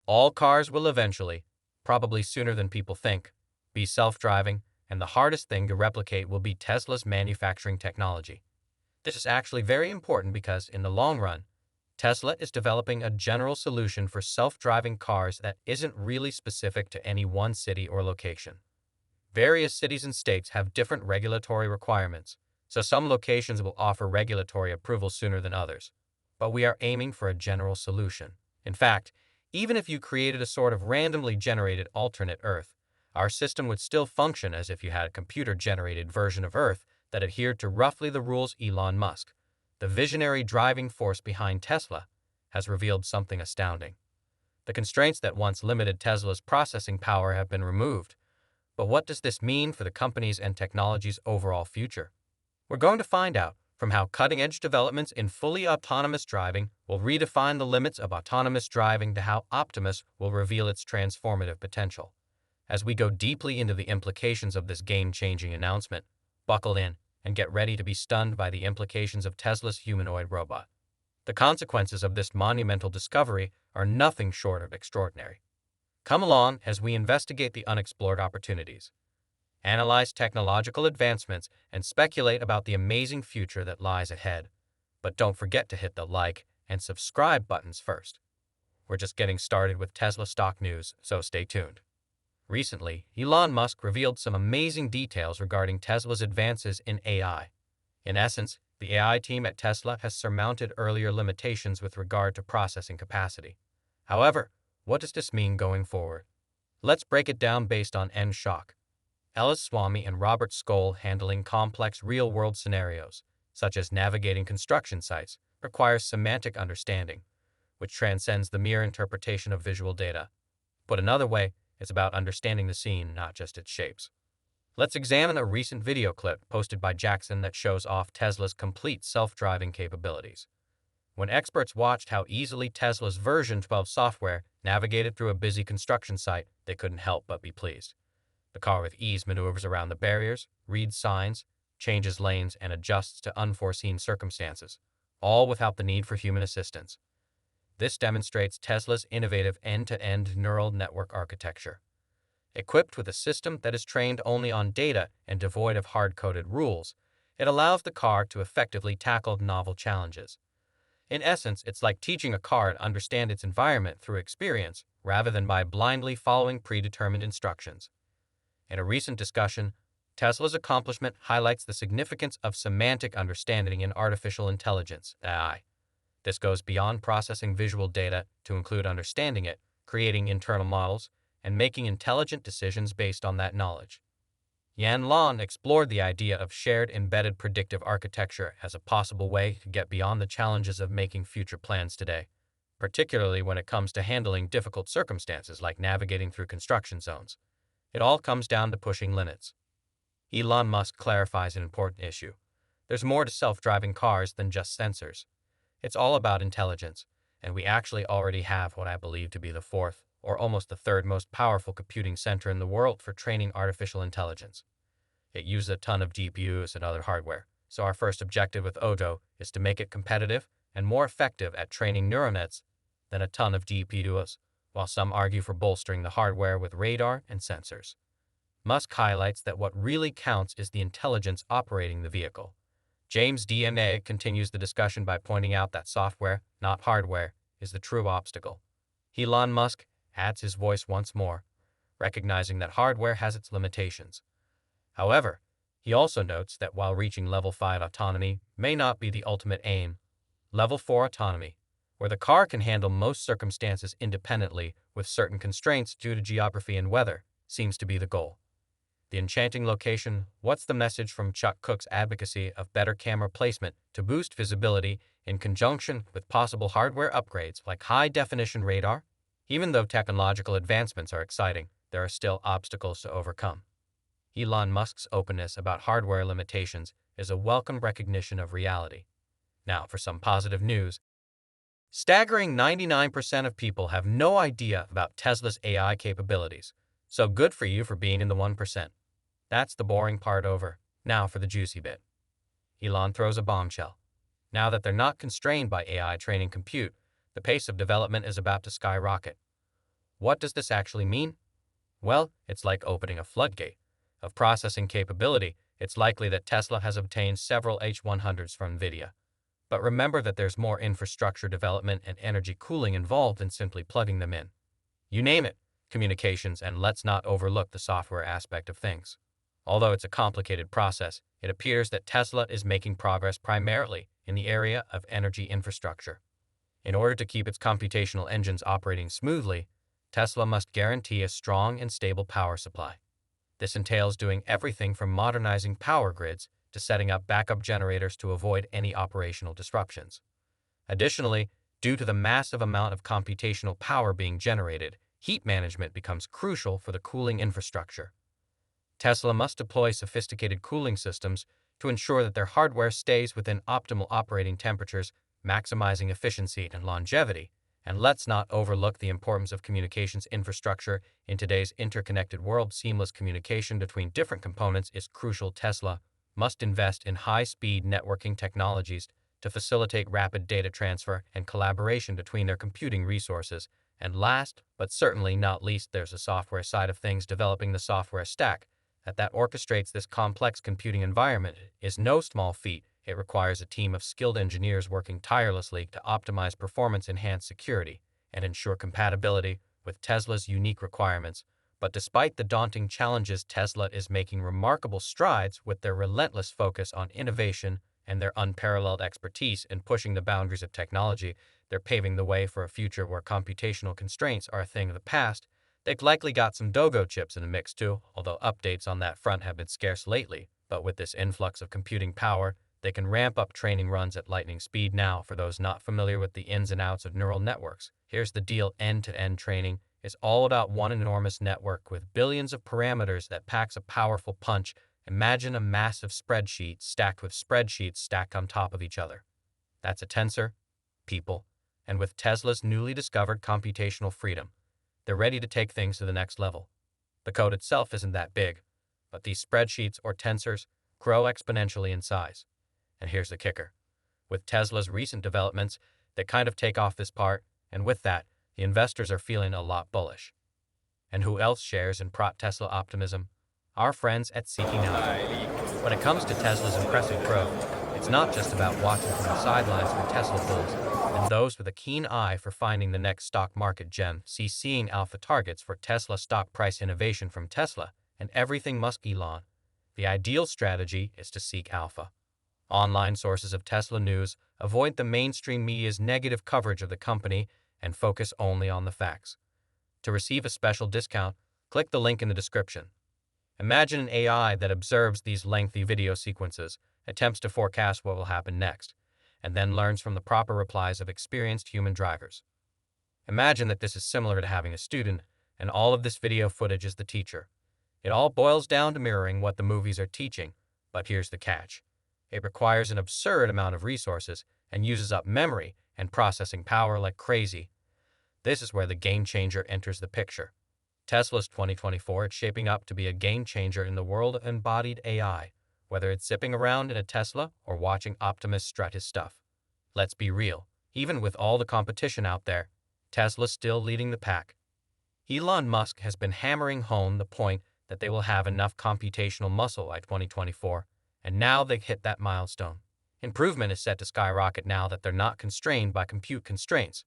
All cars will eventually, probably sooner than people think, be self-driving, and the hardest thing to replicate will be Tesla's manufacturing technology. This is actually very important because, in the long run, Tesla is developing a general solution for self-driving cars that isn't really specific to any one city or location. Various cities and states have different regulatory requirements, so some locations will offer regulatory approval sooner than others. But we are aiming for a general solution. In fact, even if you created a sort of randomly generated alternate Earth, our system would still function as if you had a computer-generated version of Earth that adhered to roughly the rules. Elon Musk, the visionary driving force behind Tesla, has revealed something astounding. The constraints that once limited Tesla's processing power have been removed. But what does this mean for the company's and technology's overall future? We're going to find out from how cutting-edge developments in fully autonomous driving will redefine the limits of autonomous driving to how Optimus will reveal its transformative potential. As we go deeply into the implications of this game-changing announcement, buckle in and get ready to be stunned by the implications of Tesla's humanoid robot. The consequences of this monumental discovery are nothing short of extraordinary. Come along as we investigate the unexplored opportunities, analyze technological advancements, and speculate about the amazing future that lies ahead. But don't forget to hit the like and subscribe buttons first. We're just getting started with Tesla stock news, so stay tuned. Recently, Elon Musk revealed some amazing details regarding Tesla's advances in AI. In essence, the AI team at Tesla has surmounted earlier limitations with regard to processing capacity. However, what does this mean going forward? Let's break it down based on Shock, Ellis Swamy and Robert Skoll handling complex real-world scenarios, such as navigating construction sites, requires semantic understanding, which transcends the mere interpretation of visual data. Put another way, it's about understanding the scene, not just its shapes. Let's examine a recent video clip posted by Jackson that shows off Tesla's complete self-driving capabilities. When experts watched how easily Tesla's version 12 software navigated through a busy construction site, they couldn't help but be pleased. The car with ease maneuvers around the barriers, reads signs, changes lanes, and adjusts to unforeseen circumstances, all without the need for human assistance. This demonstrates Tesla's innovative end-to-end neural network architecture. Equipped with a system that is trained only on data and devoid of hard-coded rules, it allows the car to effectively tackle novel challenges. In essence, it's like teaching a car to understand its environment through experience rather than by blindly following predetermined instructions. In a recent discussion, Tesla's accomplishment highlights the significance of semantic understanding in artificial intelligence, AI. This goes beyond processing visual data to include understanding it, creating internal models, and making intelligent decisions based on that knowledge. Yan Lan explored the idea of shared embedded predictive architecture as a possible way to get beyond the challenges of making future plans today, particularly when it comes to handling difficult circumstances like navigating through construction zones. It all comes down to pushing limits. Elon Musk clarifies an important issue. There's more to self-driving cars than just sensors. It's all about intelligence, and we actually already have what I believe to be the fourth, or almost the third most powerful computing center in the world for training artificial intelligence. It uses a ton of GPUs and other hardware, so our first objective with Odo is to make it competitive and more effective at training neural nets than a ton of GPUs, while some argue for bolstering the hardware with radar and sensors. Musk highlights that what really counts is the intelligence operating the vehicle. James DNA continues the discussion by pointing out that software, not hardware, is the true obstacle. Elon Musk adds his voice once more, recognizing that hardware has its limitations. However, he also notes that while reaching Level 5 autonomy may not be the ultimate aim, Level 4 autonomy, where the car can handle most circumstances independently with certain constraints due to geography and weather, seems to be the goal. The enchanting location, what's the message from Chuck Cook's advocacy of better camera placement to boost visibility in conjunction with possible hardware upgrades like high-definition radar? Even though technological advancements are exciting, there are still obstacles to overcome. Elon Musk's openness about hardware limitations is a welcome recognition of reality. Now for some positive news. Staggering 99% of people have no idea about Tesla's AI capabilities, so good for you for being in the 1%. That's the boring part over. Now for the juicy bit. Elon throws a bombshell. Now that they're not constrained by AI training compute, the pace of development is about to skyrocket. What does this actually mean? Well, it's like opening a floodgate of processing capability. It's likely that Tesla has obtained several H100s from NVIDIA. But remember that there's more infrastructure development and energy cooling involved than simply plugging them in. You name it, communications, and let's not overlook the software aspect of things. Although it's a complicated process, it appears that Tesla is making progress primarily in the area of energy infrastructure. In order to keep its computational engines operating smoothly, Tesla must guarantee a strong and stable power supply. This entails doing everything from modernizing power grids to setting up backup generators to avoid any operational disruptions. Additionally, due to the massive amount of computational power being generated, heat management becomes crucial for the cooling infrastructure. Tesla must deploy sophisticated cooling systems to ensure that their hardware stays within optimal operating temperatures, maximizing efficiency and longevity. And let's not overlook the importance of communications infrastructure in today's interconnected world. Seamless communication between different components is crucial. Tesla must invest in high-speed networking technologies to facilitate rapid data transfer and collaboration between their computing resources. And last, but certainly not least, there's a software side of things. Developing the software stack that orchestrates this complex computing environment is no small feat. It requires a team of skilled engineers working tirelessly to optimize performance, enhance security, and ensure compatibility with Tesla's unique requirements. But despite the daunting challenges, Tesla is making remarkable strides with their relentless focus on innovation and their unparalleled expertise in pushing the boundaries of technology. They're paving the way for a future where computational constraints are a thing of the past. They've likely got some Dogo chips in the mix too, although updates on that front have been scarce lately. But with this influx of computing power, they can ramp up training runs at lightning speed. Now, for those not familiar with the ins and outs of neural networks, here's the deal. End-to-end training is all about one enormous network with billions of parameters that packs a powerful punch. Imagine a massive spreadsheet stacked with spreadsheets stacked on top of each other. That's a tensor, people. And with Tesla's newly discovered computational freedom, they're ready to take things to the next level. The code itself isn't that big, but these spreadsheets or tensors grow exponentially in size. And here's the kicker. With Tesla's recent developments, they kind of take off this part, and with that, the investors are feeling a lot bullish. And who else shares in Tesla optimism? Our friends at Seeking Alpha. When it comes to Tesla's impressive growth, it's not just about watching from the sidelines for Tesla bulls and those with a keen eye for finding the next stock market gem. Seeing Alpha targets for Tesla stock price innovation from Tesla, and everything must Elon. The ideal strategy is to seek alpha. Online sources of Tesla news avoid the mainstream media's negative coverage of the company and focus only on the facts. To receive a special discount, click the link in the description. Imagine an AI that observes these lengthy video sequences, attempts to forecast what will happen next, and then learns from the proper replies of experienced human drivers. Imagine that this is similar to having a student, and all of this video footage is the teacher. It all boils down to mirroring what the movies are teaching, but here's the catch. It requires an absurd amount of resources and uses up memory and processing power like crazy. This is where the game changer enters the picture. Tesla's 2024 is shaping up to be a game changer in the world of embodied AI, whether it's zipping around in a Tesla or watching Optimus strut his stuff. Let's be real, even with all the competition out there, Tesla's still leading the pack. Elon Musk has been hammering home the point that they will have enough computational muscle by 2024, and now they've hit that milestone. Improvement is set to skyrocket now that they're not constrained by compute constraints.